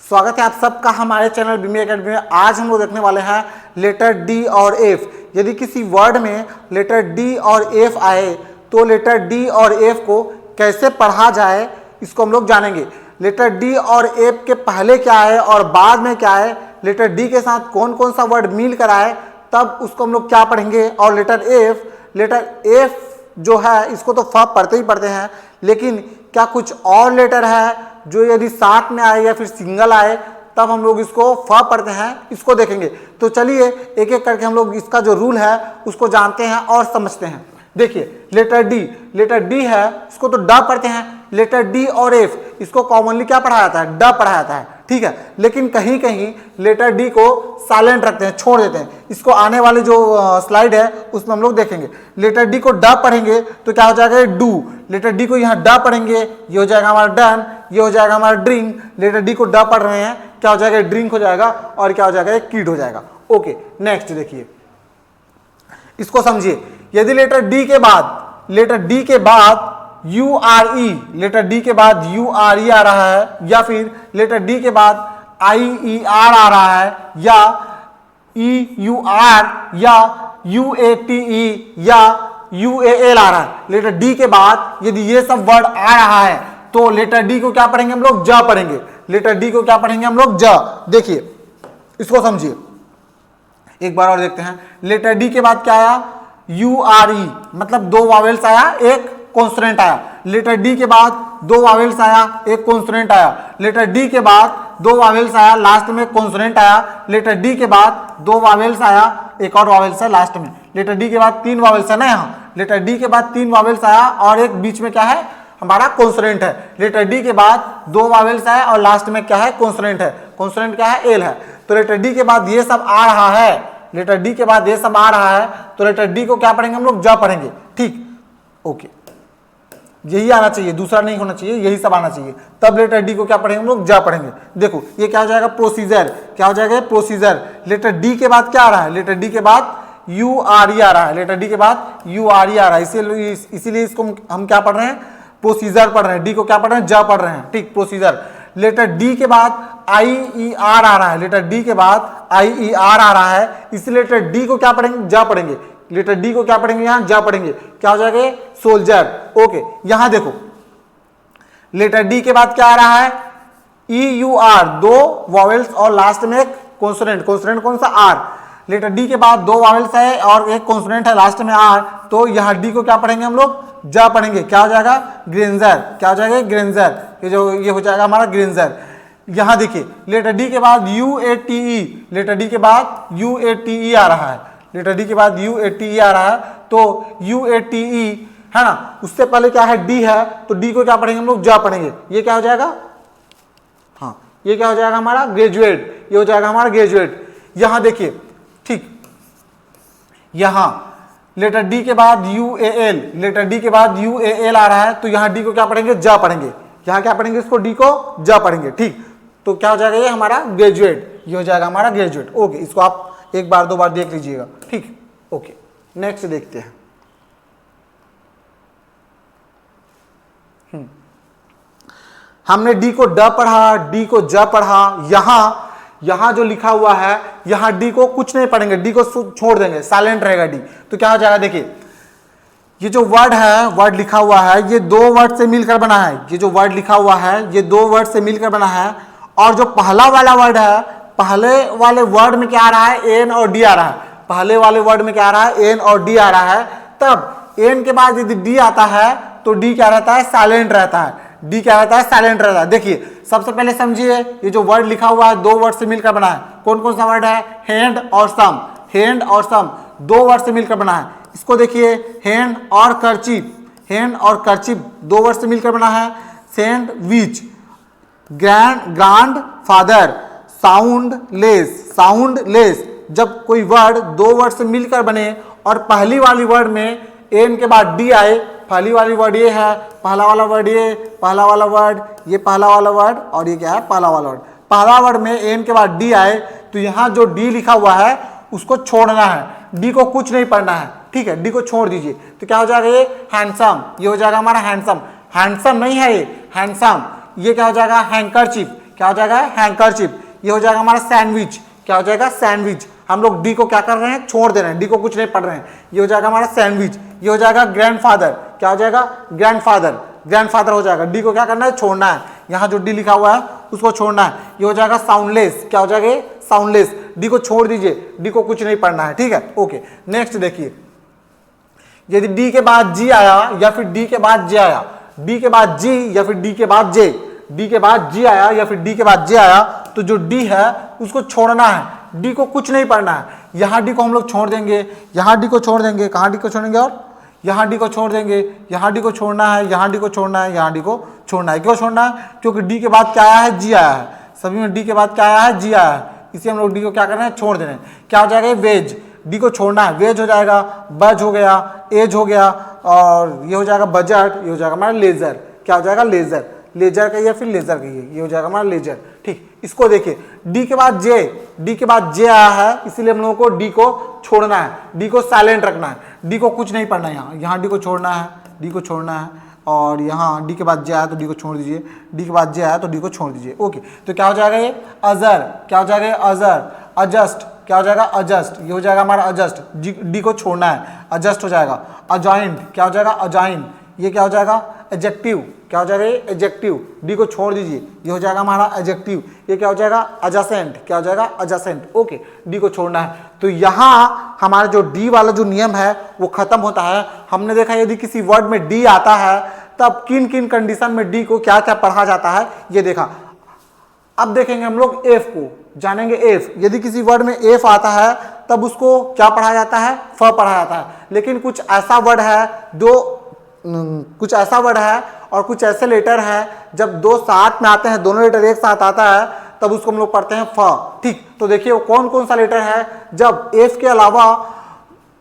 स्वागत है आप सबका हमारे चैनल बीमी एकेडमी में। आज हम लोग देखने वाले हैं लेटर डी और एफ। यदि किसी वर्ड में लेटर डी और एफ आए तो लेटर डी और एफ को कैसे पढ़ा जाए इसको हम लोग जानेंगे। लेटर डी और एफ के पहले क्या है और बाद में क्या है, लेटर डी के साथ कौन कौन सा वर्ड मिल कर आए तब उसको हम लोग क्या पढ़ेंगे। और लेटर एफ जो है इसको तो फ पढ़ते ही पढ़ते हैं, लेकिन क्या कुछ और लेटर है जो यदि साथ में आए या फिर सिंगल आए तब हम लोग इसको फ पढ़ते हैं, इसको देखेंगे। तो चलिए एक एक करके हम लोग इसका जो रूल है उसको जानते हैं और समझते हैं। देखिए लेटर डी है, इसको तो ड पढ़ते हैं। लेटर डी और एफ इसको कॉमनली क्या पढ़ा जाता है, ड पढ़ा जाता है, ठीक है। लेकिन कहीं कहीं लेटर डी को साइलेंट रखते हैं, छोड़ देते हैं। इसको आने वाली जो स्लाइड है उसमें हम लोग देखेंगे। लेटर डी को ड पढ़ेंगे तो क्या हो जाएगा, डू। लेटर डी को यहाँ ड पढ़ेंगे, ये हो जाएगा हमारा डन, ये हो जाएगा हमारा ड्रिंक। लेटर डी को ड पढ़ रहे हैं, क्या हो जाएगा, ड्रिंक हो जाएगा, और क्या हो जाएगा, किड हो जाएगा। ओके, नेक्स्ट देखिए, इसको समझिए। यदि लेटर डी के बाद U R E, letter D के बाद यू आर ई आ रहा है, या फिर लेटर डी के बाद आई ई आर आ रहा है, या ई यू आर, या यू ए टी ई, या यू ए एल आ रहा है। लेटर डी के बाद यदि ये सब वर्ड आ रहा है तो लेटर डी को क्या पढ़ेंगे हम लोग, ज पढ़ेंगे। लेटर डी को क्या पढ़ेंगे हम लोग, ज। देखिए इसको समझिए, एक बार और देखते हैं। लेटर डी के बाद क्या आया, यू आर ई, मतलब दो वावेल्स आया, एक कॉन्सोनेंट आया। लेटर डी के बाद दो वावेल्स आया, एक कॉन्सोनेंट आया। लेटर डी के बाद दो वावेल्स आया, लास्ट में कॉन्सोनेंट आया। लेटर डी के बाद दो वावेल्स आया, एक और वावेल्स है लास्ट में। लेटर डी के बाद तीन वावेल्स है ना, यहाँ लेटर डी के बाद तीन वावेल्स आया और एक बीच में क्या है, हमारा कॉन्सोनेंट है। लेटर डी के बाद दो वावेल्स आया और लास्ट में क्या है, कॉन्सोनेंट है। कॉन्सोनेंट क्या है, एल है। तो लेटर डी के बाद ये सब आ रहा है, लेटर डी के बाद ये सब आ रहा है, तो लेटर डी को क्या पढ़ेंगे हम लोग, ज पढ़ेंगे, ठीक। ओके, यही आना चाहिए, दूसरा नहीं होना चाहिए, यही सब आना चाहिए। तब लेटर डी को क्या पढ़ेंगे हम लोग, ज पढ़ेंगे। देखो ये क्या हो जाएगा, प्रोसीजर। क्या हो जाएगा, प्रोसीजर। लेटर डी के बाद क्या आ रहा है, लेटर डी के बाद यू आर ई आ रहा है। लेटर डी के बाद यू आर ई आ रहा है, इसीलिए इसको हम क्या पढ़ रहे हैं, प्रोसीजर पढ़ रहे हैं। डी को क्या पढ़ रहे हैं, ज पढ़ रहे हैं, ठीक, प्रोसीजर। लेटर डी के बाद आई ई आर आ रहा है, लेटर डी के बाद आई ई आर आ रहा है, इसलिए लेटर डी को क्या पढ़ेंगे, ज पढ़ेंगे। लेटर डी को क्या पढ़ेंगे, यहां ज पढ़ेंगे, क्या हो जाएगा, सोल्जर। ओके, यहां देखो लेटर डी के बाद क्या आ रहा है, ई यू आर, दो वॉवेल्स और लास्ट में एक कॉन्सोनेंट। कॉन्सोनेंट कौन सा, आर। लेटर डी के बाद दो वॉवेल्स है और एक कॉन्सोनेंट है, लास्ट में आर, तो यहां डी को क्या पढ़ेंगे हम लोग, ज पढ़ेंगे। क्या हो जाएगा, ग्रेंजर। क्या हो जाएगा, ग्रेंजर। ये हो जाएगा हमारा ग्रेंजर। यहां देखिए लेटर डी के बाद U A T E, letter D के बाद यू ए टी ई आ रहा है। लेटर डी के बाद यू ए टी ई आ रहा है, तो यू ए टी ई है ना, उससे पहले क्या है, डी है, तो डी को क्या पढ़ेंगे हम लोग, ज पढ़ेंगे। ये क्या हो जाएगा, हाँ ये क्या हो जाएगा हमारा, ग्रेजुएट। ये हो जाएगा हमारा ग्रेजुएट। यहां देखिए, ठीक, यहां लेटर डी के बाद U A L, letter D के बाद यू ए एल आ रहा है, तो यहां डी को क्या पढ़ेंगे, ज पढ़ेंगे। यहां क्या पढ़ेंगे, इसको डी को ज पढ़ेंगे, ठीक। तो क्या हो जाएगा, ये हमारा ग्रेजुएट, ये हो जाएगा हमारा ग्रेजुएट। ओके, इसको आप एक बार दो बार देख लीजिएगा, ठीक। ओके, नेक्स्ट देखते हैं। हमने डी को ड पढ़ा, डी को ज पढ़ा। यहां जो लिखा हुआ है, यहां डी को कुछ नहीं पढ़ेंगे, डी को छोड़ देंगे, साइलेंट रहेगा डी। तो क्या हो जाएगा, देखिए ये जो वर्ड है, वर्ड लिखा हुआ है, ये दो वर्ड से मिलकर बना है। ये जो वर्ड लिखा हुआ है ये दो वर्ड से मिलकर बना है, और जो पहला वाला वर्ड है, पहले वाले वर्ड में क्या आ रहा है, एन और डी आ रहा है। पहले वाले वर्ड में क्या आ रहा है, एन और डी आ रहा है। तब एन के बाद यदि डी आता है तो डी क्या रहता है, साइलेंट रहता है। डी क्या रहता है, साइलेंट रहता है। देखिए सबसे पहले समझिए, ये जो वर्ड लिखा हुआ है दो वर्ड से मिलकर बना है। कौन कौन सा वर्ड है, हैंड और सम। हैंड और सम दो वर्ड से मिलकर बना है। इसको देखिए, हैंड और कर्चीफ, हैंड और कर्चीफ दो वर्ड से मिलकर बना है। Sandwich, grand father, soundless. जब कोई वर्ड दो वर्ड से मिलकर बने और पहली वाली वर्ड में एन के बाद डी आए, पहली वाली वर्ड ये है, पहला वाला वर्ड ये, पहला वाला वर्ड ये, पहला वाला वर्ड, और ये क्या है, पहला वाला वर्ड। पहला वर्ड में एन के बाद डी आए तो यहाँ जो डी लिखा हुआ है उसको छोड़ना है, डी को कुछ नहीं पढ़ना है, ठीक है, डी को छोड़ दीजिए। तो क्या हो जाएगा, ये हैंडसम, ये हो जाएगा हमारा हैंडसम। हैंडसम नहीं है ये, हैंडसम। ये क्या हो जाएगा, हैंकरचीफ, क्या हो जाएगा, हैंकरचिप। ये हो जाएगा हमारा सैंडविच, क्या हो जाएगा, सैंडविच। हम लोग डी को क्या कर रहे हैं, छोड़ दे रहे हैं, डी को कुछ नहीं पढ़ रहे हैं। ये हो जाएगा हमारा सैंडविच। ये हो जाएगा ग्रैंडफादर, क्या हो जाएगा, ग्रैंडफादर, ग्रैंडफादर हो जाएगा। डी को क्या करना है, छोड़ना है। यहाँ जो डी लिखा हुआ है उसको छोड़ना है। ये हो जाएगा साउंडलेस, क्या हो जाएगा, साउंडलेस। डी को छोड़ दीजिए, डी को कुछ नहीं पढ़ना है, ठीक है, ओके। नेक्स्ट देखिए, यदि डी के बाद जी आया या फिर डी के बाद जे आया, डी के बाद जी या फिर डी के बाद जे, डी के बाद जी आया या फिर डी के बाद जे आया, तो जो डी है उसको छोड़ना है, डी को कुछ नहीं पढ़ना है। यहाँ डी को हम लोग छोड़ देंगे, यहाँ डी को छोड़ देंगे, कहाँ डी को छोड़ेंगे, और यहाँ डी को छोड़ देंगे, यहाँ डी को छोड़ना है, यहाँ डी को छोड़ना है, यहाँ डी को छोड़ना है। क्यों छोड़ना है, क्योंकि डी के बाद क्या आया है, जी आया है। सभी में डी के बाद क्या आया है, जी आया है, इसी हम लोग डी को क्या कर रहे हैं, छोड़ दे रहे हैं। क्या हो जाएगा, वेज, डी को छोड़ना है, वेज हो जाएगा, बज हो गया, एज हो गया, और ये हो जाएगा बजट, ये हो जाएगा हमारा लेजर, क्या हो जाएगा, लेजर, लेजर कहिए फिर लेजर कहिए, ये हो जाएगा हमारा लेजर, ठीक। इसको देखिए, डी के बाद जे, डी के बाद जे आया है, इसीलिए हम लोगों को डी को छोड़ना है, डी को साइलेंट रखना है, डी को कुछ नहीं पढ़ना है। यहाँ डी को छोड़ना है, डी को छोड़ना है, और यहाँ डी के बाद जे आया तो डी को छोड़ दीजिए, डी के बाद जे आया तो डी को छोड़ दीजिए, ओके। तो क्या हो जाएगा ये, अजर, क्या हो जाएगा, अजर, एडजस्ट, क्या हो जाएगा, एडजस्ट, ये हो जाएगा हमारा एडजस्ट, डी को छोड़ना है, एडजस्ट हो जाएगा। अजॉइंट, क्या हो जाएगा, अजॉइन, ये क्या हो जाएगा, एडजेक्टिव, क्या हो जाएगा, एडजेक्टिव, डी को छोड़ दीजिए, ये हो जाएगा हमारा एडजेक्टिव। ये क्या हो जाएगा, एडजेसेंट, क्या हो जाएगा, एडजेसेंट, ओके। डी को छोड़ना है। तो यहाँ हमारा जो डी वाला जो नियम है वो खत्म होता है। हमने देखा यदि किसी वर्ड में डी आता है तब किन किन कंडीशन में डी को क्या क्या पढ़ा जाता है, ये देखा। अब देखेंगे हम लोग एफ को, जानेंगे एफ। यदि किसी वर्ड में एफ आता है तब उसको क्या पढ़ा जाता है, फ पढ़ा जाता है। लेकिन कुछ ऐसा वर्ड है कुछ ऐसा वर्ड है और कुछ ऐसे लेटर है, जब दो साथ में आते हैं, दोनों लेटर एक साथ आता है, तब उसको हम लोग पढ़ते हैं फ, ठीक। तो देखिए वो कौन कौन सा लेटर है, जब एफ के अलावा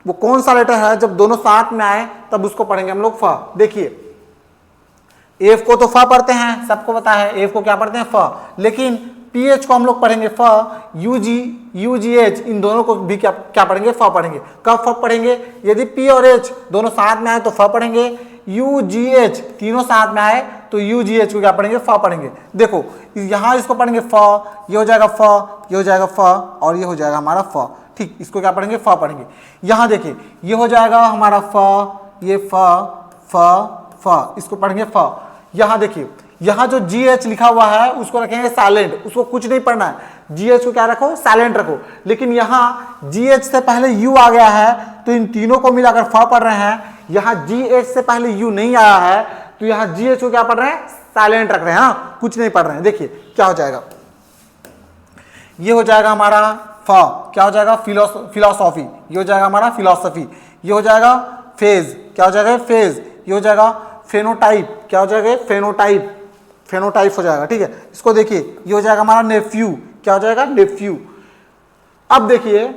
वो कौन सा लेटर है जब दोनों साथ में आए तब उसको पढ़ेंगे हम लोग फ। देखिए एफ को तो फ पढ़ते हैं, सबको पता है एफ को क्या पढ़ते हैं, फ। लेकिन पीएच को हम लोग पढ़ेंगे फ, यूजीएच, इन दोनों को भी क्या पढ़ेंगे, फ पढ़ेंगे। कब फ पढ़ेंगे, यदि पी और एच दोनों साथ में आए तो फ पढ़ेंगे, यूजीएच तीनों साथ में आए तो यूजीएच को क्या पढ़ेंगे, फ पढ़ेंगे। देखो यहाँ इसको पढ़ेंगे फ, ये हो जाएगा फ, ये हो जाएगा फ, और ये हो जाएगा हमारा फ, ठीक। इसको क्या पढ़ेंगे, फ पढ़ेंगे। यहाँ देखिए ये हो जाएगा हमारा फ, ये फ, इसको पढ़ेंगे फ। यहाँ देखिए यहाँ जो जी एच लिखा हुआ है उसको रखेंगे साइलेंट, उसको कुछ नहीं पढ़ना है। जी एच को क्या रखो, साइलेंट रखो। लेकिन यहाँ जी एच से पहले यू आ गया है तो इन तीनों को मिलाकर फ पढ़ रहे हैं। यहाँ जी एच से पहले यू नहीं आया है तो यहाँ जी एच को क्या पढ़ रहे हैं, साइलेंट रख रहे हैं, हाँ, कुछ नहीं पढ़ रहे हैं। देखिए क्या हो जाएगा, ये हो जाएगा हमारा फ, क्या हो जाएगा, फिलोसॉफी, ये हो जाएगा हमारा फिलोसफी। ये हो जाएगा फेज, क्या हो जाएगा, फेज। ये हो जाएगा फेनोटाइप, क्या हो जाएगा, फेनोटाइप, फेनोटाइप हो जाएगा, ठीक है। इसको देखिए ये हो जाएगा हमारा नेफ्यू, क्या हो जाएगा, नेफ्यू। अब देखिए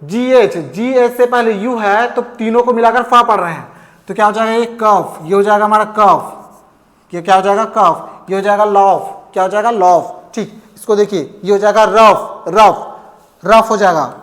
जीएच, जीएच से पहले यू है तो तीनों को मिलाकर फा पढ़ रहे हैं तो क्या हो जाएगा, ये कफ, ये हो जाएगा हमारा कफ, ये क्या हो जाएगा, कफ। ये हो जाएगा लॉफ, क्या हो जाएगा, लॉफ, ठीक। इसको देखिए ये हो जाएगा रफ, रफ, रफ हो जाएगा।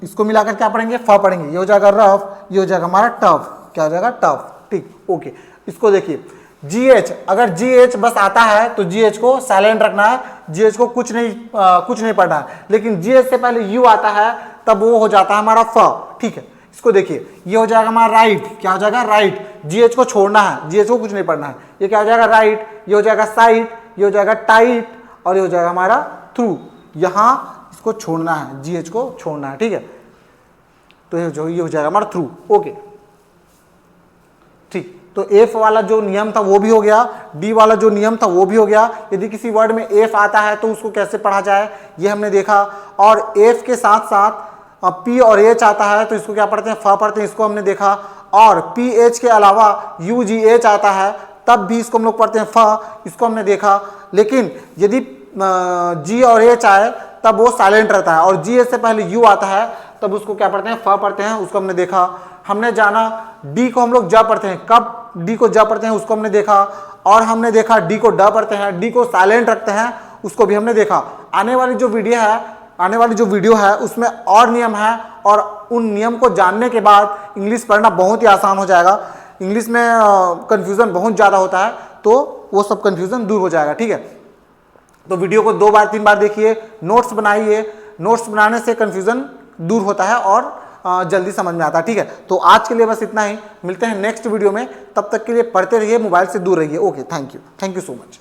इसको मिलाकर क्या पढ़ेंगे, फा पढ़ेंगे। ये हो जाएगा रफ, ये हो जाएगा हमारा टफ, क्या हो जाएगा, टफ, ठीक, ओके। इसको देखिए जीएच, अगर जीएच बस आता है तो जीएच को साइलेंट रखना है, जीएच को कुछ नहीं पढ़ना है। लेकिन जीएच से पहले यू आता है तब वो हो जाता है हमारा फ, ठीक है। इसको देखिए ये हो जाएगा हमारा राइट, क्या हो जाएगा, राइट। जीएच को छोड़ना है, जीएच को कुछ नहीं पढ़ना है। ये क्या हो जाएगा, राइट। ये हो जाएगा साइट, ये हो जाएगा टाइट, और ये हो जाएगा हमारा थ्रू। यहाँ इसको छोड़ना है, जीएच को छोड़ना है, ठीक है। तो ये हो जाएगा हमारा थ्रू, ओके, ठीक। तो एफ वाला जो नियम था वो भी हो गया, डी वाला जो नियम था वो भी हो गया। यदि किसी वर्ड में एफ आता है तो उसको कैसे पढ़ा जाए ये हमने देखा। और एफ के साथ साथ पी और एच आता है तो इसको क्या पढ़ते हैं, फ पढ़ते हैं, इसको हमने देखा। और पी एच के अलावा यू जी एच आता है तब भी इसको हम लोग पढ़ते हैं फ, इसको हमने देखा। लेकिन यदि जी और एच आए तब वो साइलेंट रहता है, और जी एच से पहले यू आता है तब उसको क्या पढ़ते हैं, फ पढ़ते हैं, उसको हमने देखा। हमने जाना डी को हम लोग ज पढ़ते हैं, कब डी को ज पढ़ते हैं उसको हमने देखा। और हमने देखा डी को ड पढ़ते हैं, डी को साइलेंट रखते हैं, उसको भी हमने देखा। आने वाली जो वीडियो है उसमें और नियम है, और उन नियम को जानने के बाद इंग्लिश पढ़ना बहुत ही आसान हो जाएगा। इंग्लिश में कन्फ्यूज़न बहुत ज़्यादा होता है तो वो सब कन्फ्यूज़न दूर हो जाएगा, ठीक है। तो वीडियो को 2 बार 3 बार देखिए, नोट्स बनाइए, नोट्स बनाने से कन्फ्यूजन दूर होता है और जल्दी समझ में आता है। ठीक है, तो आज के लिए बस इतना ही, मिलते हैं नेक्स्ट वीडियो में, तब तक के लिए पढ़ते रहिए, मोबाइल से दूर रहिए। Okay, thank you so much.